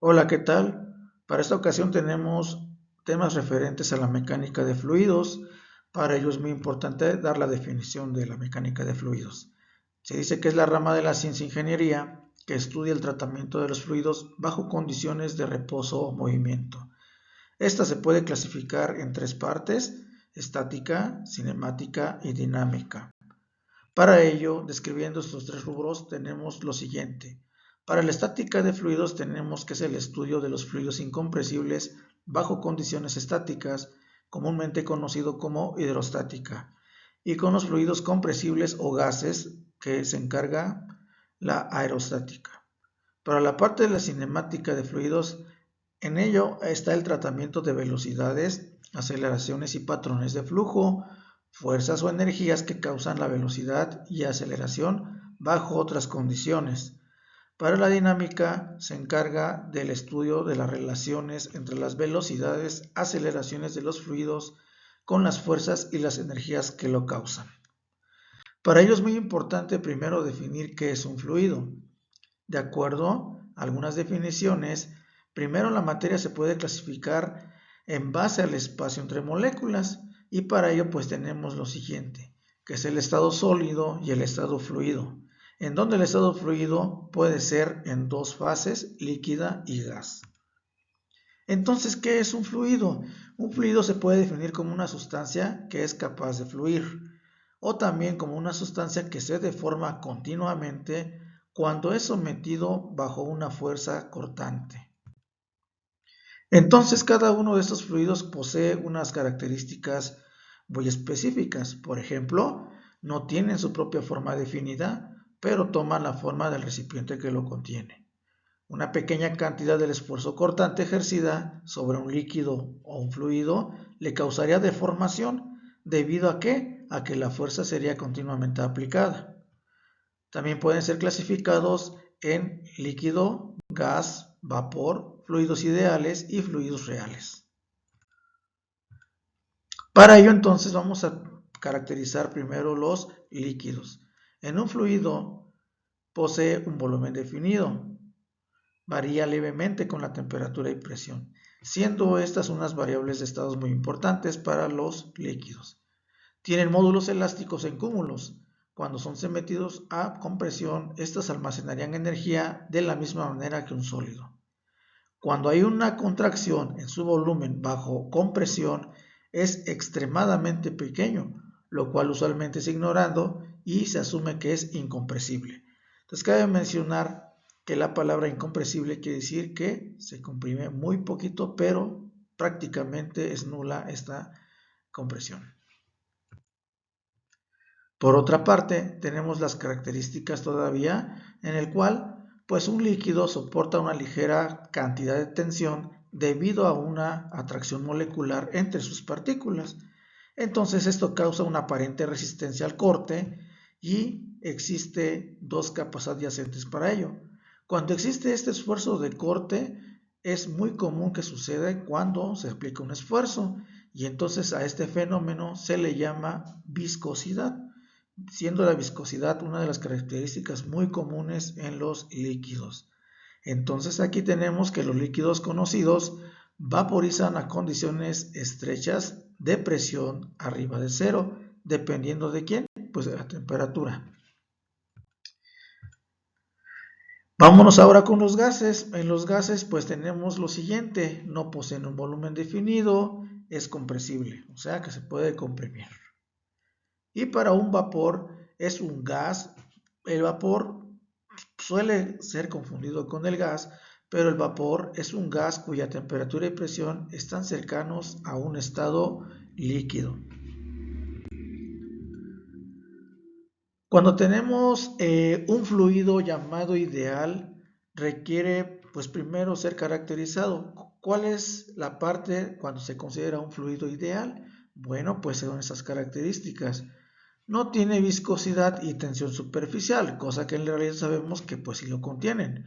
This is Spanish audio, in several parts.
Hola, ¿qué tal? Para esta ocasión tenemos temas referentes a la mecánica de fluidos. Para ello es muy importante dar la definición de la mecánica de fluidos. Se dice que es la rama de la ciencia ingeniería que estudia el tratamiento de los fluidos bajo condiciones de reposo o movimiento. Esta se puede clasificar en tres partes: estática, cinemática y dinámica. Para ello, describiendo estos tres rubros, tenemos lo siguiente. Para la estática de fluidos tenemos que es el estudio de los fluidos incompresibles bajo condiciones estáticas, comúnmente conocido como hidrostática, y con los fluidos compresibles o gases, que se encarga la aerostática. Para la parte de la cinemática de fluidos, en ello está el tratamiento de velocidades, aceleraciones y patrones de flujo, fuerzas o energías que causan la velocidad y aceleración bajo otras condiciones. Para la dinámica se encarga del estudio de las relaciones entre las velocidades, aceleraciones de los fluidos con las fuerzas y las energías que lo causan. Para ello es muy importante primero definir qué es un fluido. De acuerdo a algunas definiciones, primero la materia se puede clasificar en base al espacio entre moléculas, y para ello pues tenemos lo siguiente, que es el estado sólido y el estado fluido, en donde el estado fluido puede ser en dos fases, líquida y gas. Entonces, ¿qué es un fluido? Un fluido se puede definir como una sustancia que es capaz de fluir, o también como una sustancia que se deforma continuamente cuando es sometido bajo una fuerza cortante. Entonces, cada uno de estos fluidos posee unas características muy específicas. Por ejemplo, no tienen su propia forma definida, pero toman la forma del recipiente que lo contiene. Una pequeña cantidad del esfuerzo cortante ejercida sobre un líquido o un fluido le causaría deformación. ¿Debido a qué? A que la fuerza sería continuamente aplicada. También pueden ser clasificados en líquido, gas, vapor, fluidos ideales y fluidos reales. Para ello entonces vamos a caracterizar primero los líquidos. En un fluido posee un volumen definido, varía levemente con la temperatura y presión, siendo estas unas variables de estados muy importantes para los líquidos. Tienen módulos elásticos en cúmulos. Cuando son sometidos a compresión, estos almacenarían energía de la misma manera que un sólido. Cuando hay una contracción en su volumen bajo compresión, es extremadamente pequeño, lo cual usualmente es ignorado y se asume que es incompresible. Entonces cabe mencionar que la palabra incompresible quiere decir que se comprime muy poquito, pero prácticamente es nula esta compresión. Por otra parte, tenemos las características todavía en el cual pues un líquido soporta una ligera cantidad de tensión debido a una atracción molecular entre sus partículas. Entonces esto causa una aparente resistencia al corte y existe dos capas adyacentes para ello. Cuando existe este esfuerzo de corte, es muy común que suceda cuando se aplica un esfuerzo, y entonces a este fenómeno se le llama viscosidad, siendo la viscosidad una de las características muy comunes en los líquidos. Entonces aquí tenemos que los líquidos conocidos vaporizan a condiciones estrechas de presión arriba de cero, dependiendo de quién, pues de la temperatura. Vámonos ahora con los gases. En los gases pues tenemos lo siguiente: no poseen un volumen definido, es compresible, o sea que se puede comprimir. Y para un vapor es un gas. El vapor suele ser confundido con el gas, pero el vapor es un gas cuya temperatura y presión están cercanos a un estado líquido. Cuando tenemos un fluido llamado ideal, requiere pues primero ser caracterizado. ¿Cuál es la parte cuando se considera un fluido ideal? Bueno, pues son esas características. No tiene viscosidad y tensión superficial, cosa que en realidad sabemos que pues sí lo contienen.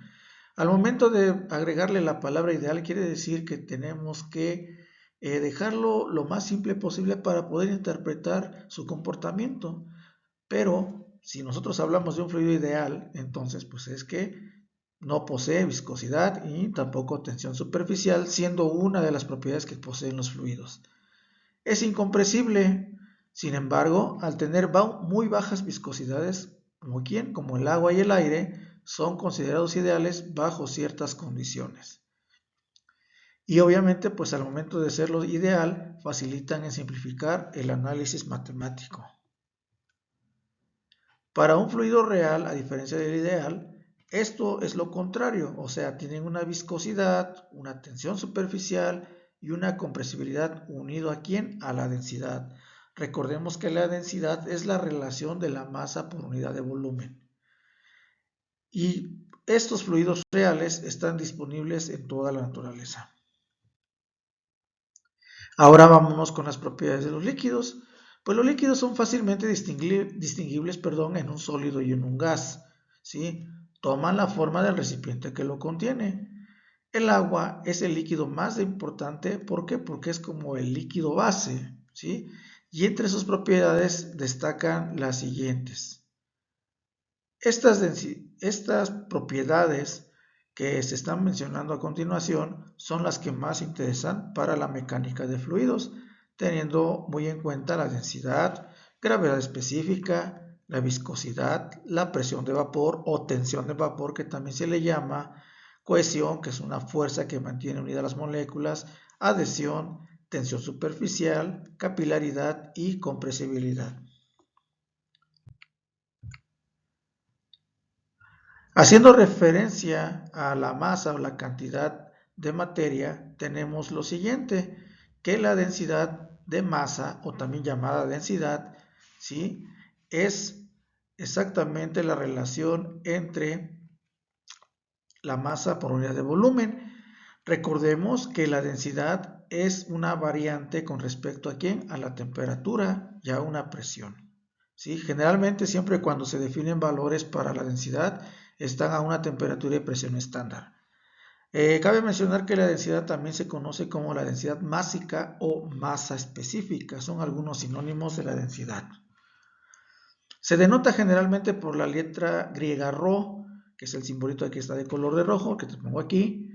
Al momento de agregarle la palabra ideal, quiere decir que tenemos que dejarlo lo más simple posible para poder interpretar su comportamiento. Pero si nosotros hablamos de un fluido ideal, entonces pues es que No posee viscosidad y tampoco tensión superficial, siendo una de las propiedades que poseen los fluidos. Es incompresible, sin embargo, al tener muy bajas viscosidades, como el agua y el aire, son considerados ideales bajo ciertas condiciones. Y obviamente, pues al momento de ser lo ideal, facilitan en simplificar el análisis matemático. Para un fluido real, a diferencia del ideal, esto es lo contrario, o sea, tienen una viscosidad, una tensión superficial y una compresibilidad unido ¿a quién? A la densidad. Recordemos que la densidad es la relación de la masa por unidad de volumen. Y estos fluidos reales están disponibles en toda la naturaleza. Ahora vámonos con las propiedades de los líquidos. Pues los líquidos son fácilmente distinguibles en un sólido y en un gas, ¿sí? Toman la forma del recipiente que lo contiene. El agua es el líquido más importante, ¿por qué? Porque es como el líquido base, ¿sí? Y entre sus propiedades destacan las siguientes. Estas propiedades que se están mencionando a continuación son las que más interesan para la mecánica de fluidos, teniendo muy en cuenta la densidad, gravedad específica, la viscosidad, la presión de vapor o tensión de vapor, que también se le llama, cohesión, que es una fuerza que mantiene unidas las moléculas, adhesión, tensión superficial, capilaridad y compresibilidad. Haciendo referencia a la masa o la cantidad de materia, tenemos lo siguiente, que la densidad de masa, o también llamada densidad, ¿sí? Es exactamente la relación entre la masa por unidad de volumen. Recordemos que la densidad es una variante con respecto a ¿quién? A la temperatura y a una presión. ¿Sí? Generalmente siempre cuando se definen valores para la densidad están a una temperatura y presión estándar. Cabe mencionar que la densidad también se conoce como la densidad másica o masa específica. Son algunos sinónimos de la densidad. Se denota generalmente por la letra griega ρ, que es el simbolito que está de color de rojo, que te pongo aquí,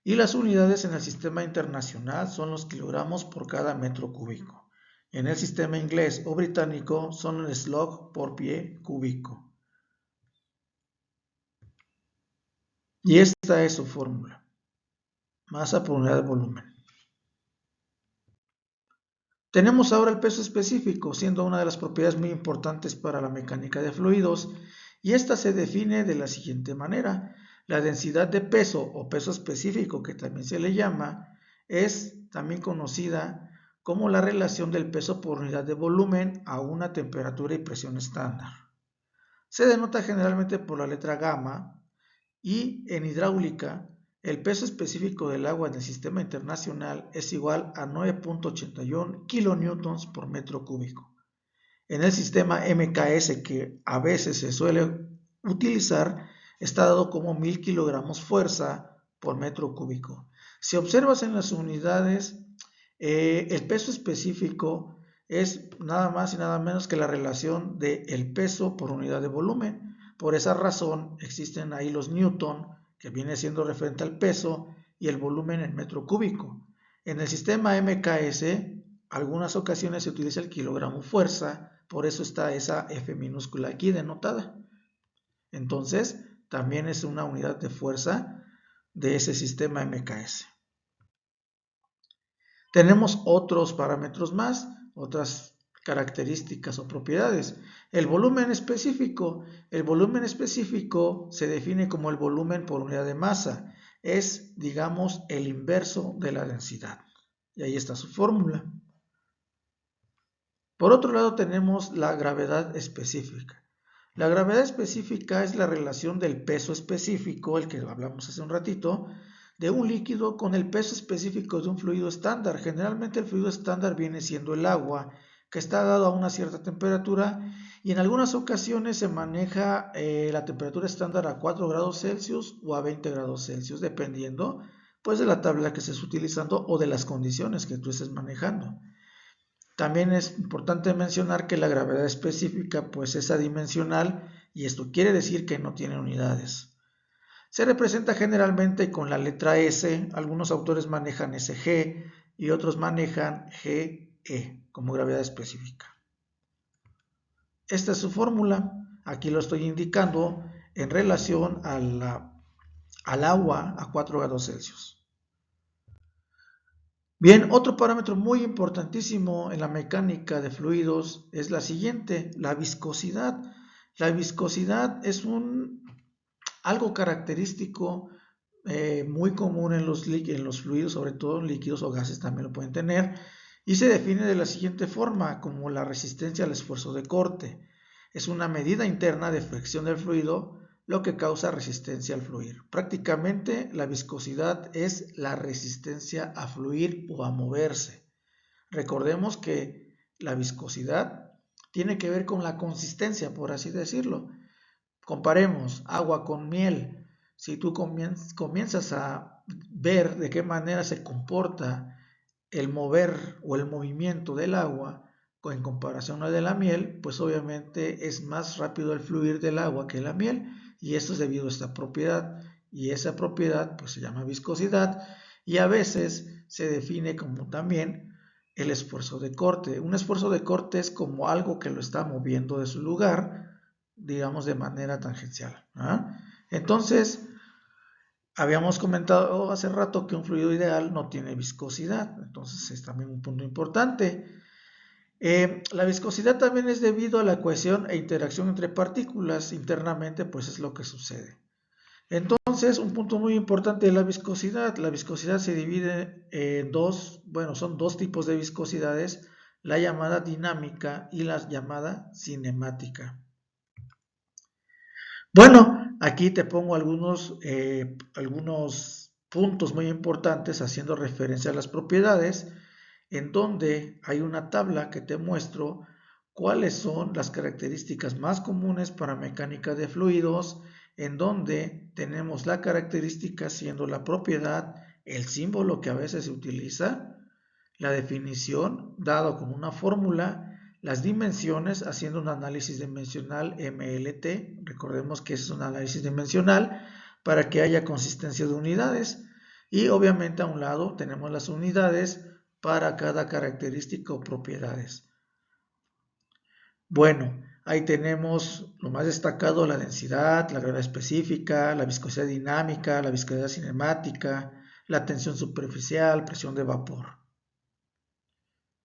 y las unidades en el sistema internacional son los kilogramos por cada metro cúbico. En el sistema inglés o británico son el slug por pie cúbico. Y esta es su fórmula. Masa por unidad de volumen. Tenemos ahora el peso específico, siendo una de las propiedades muy importantes para la mecánica de fluidos, y esta se define de la siguiente manera. La densidad de peso o peso específico, que también se le llama, es también conocida como la relación del peso por unidad de volumen a una temperatura y presión estándar. Se denota generalmente por la letra gamma, y en hidráulica el peso específico del agua en el sistema internacional es igual a 9.81 kilonewtons por metro cúbico. En el sistema MKS, que a veces se suele utilizar, está dado como 1000 kilogramos fuerza por metro cúbico. Si observas en las unidades, el peso específico es nada más y nada menos que la relación del peso por unidad de volumen. Por esa razón existen ahí los newton, que viene siendo referente al peso, y el volumen en metro cúbico. En el sistema MKS, algunas ocasiones se utiliza el kilogramo fuerza, por eso está esa F minúscula aquí denotada. Entonces, también es una unidad de fuerza de ese sistema MKS. Tenemos otros parámetros más, otras características o propiedades. El volumen específico. El volumen específico se define como el volumen por unidad de masa. Es, digamos, el inverso de la densidad. Y ahí está su fórmula. Por otro lado tenemos la gravedad específica. La gravedad específica es la relación del peso específico, el que hablamos hace un ratito, de un líquido con el peso específico de un fluido estándar. Generalmente el fluido estándar viene siendo el agua, que está dado a una cierta temperatura, y en algunas ocasiones se maneja la temperatura estándar a 4 grados Celsius o a 20 grados Celsius, dependiendo pues de la tabla que estés utilizando o de las condiciones que tú estés manejando. También es importante mencionar que la gravedad específica pues es adimensional, y esto quiere decir que no tiene unidades. Se representa generalmente con la letra S, algunos autores manejan SG y otros manejan GE como gravedad específica. Esta es su fórmula, aquí lo estoy indicando en relación al agua a 4 grados Celsius. Bien, otro parámetro muy importantísimo en la mecánica de fluidos es la siguiente, la viscosidad. La viscosidad es algo característico muy común en los fluidos, sobre todo líquidos o gases también lo pueden tener, y se define de la siguiente forma, como la resistencia al esfuerzo de corte. Es una medida interna de fricción del fluido, lo que causa resistencia al fluir. Prácticamente la viscosidad es la resistencia a fluir o a moverse. Recordemos que la viscosidad tiene que ver con la consistencia, por así decirlo. Comparemos agua con miel. Si tú comienzas a ver de qué manera se comporta el mover o el movimiento del agua en comparación a de la miel, pues obviamente es más rápido el fluir del agua que la miel, y esto es debido a esta propiedad, y esa propiedad pues se llama viscosidad, y a veces se define como también el esfuerzo de corte. Un esfuerzo de corte es como algo que lo está moviendo de su lugar, digamos de manera tangencial. Entonces, habíamos comentado hace rato que un fluido ideal no tiene viscosidad, entonces es también un punto importante. La viscosidad también es debido a la cohesión e interacción entre partículas. Internamente, pues es lo que sucede. Entonces, un punto muy importante de la viscosidad se divide en son dos tipos de viscosidades, la llamada dinámica y la llamada cinemática. Bueno, aquí te pongo algunos puntos muy importantes haciendo referencia a las propiedades, en donde hay una tabla que te muestro cuáles son las características más comunes para mecánica de fluidos, en donde tenemos la característica siendo la propiedad, el símbolo que a veces se utiliza, la definición dado con una fórmula, las dimensiones haciendo un análisis dimensional MLT, recordemos que es un análisis dimensional para que haya consistencia de unidades, y obviamente a un lado tenemos las unidades para cada característica o propiedades. Bueno, ahí tenemos lo más destacado, la densidad, la gravedad específica, la viscosidad dinámica, la viscosidad cinemática, la tensión superficial, presión de vapor.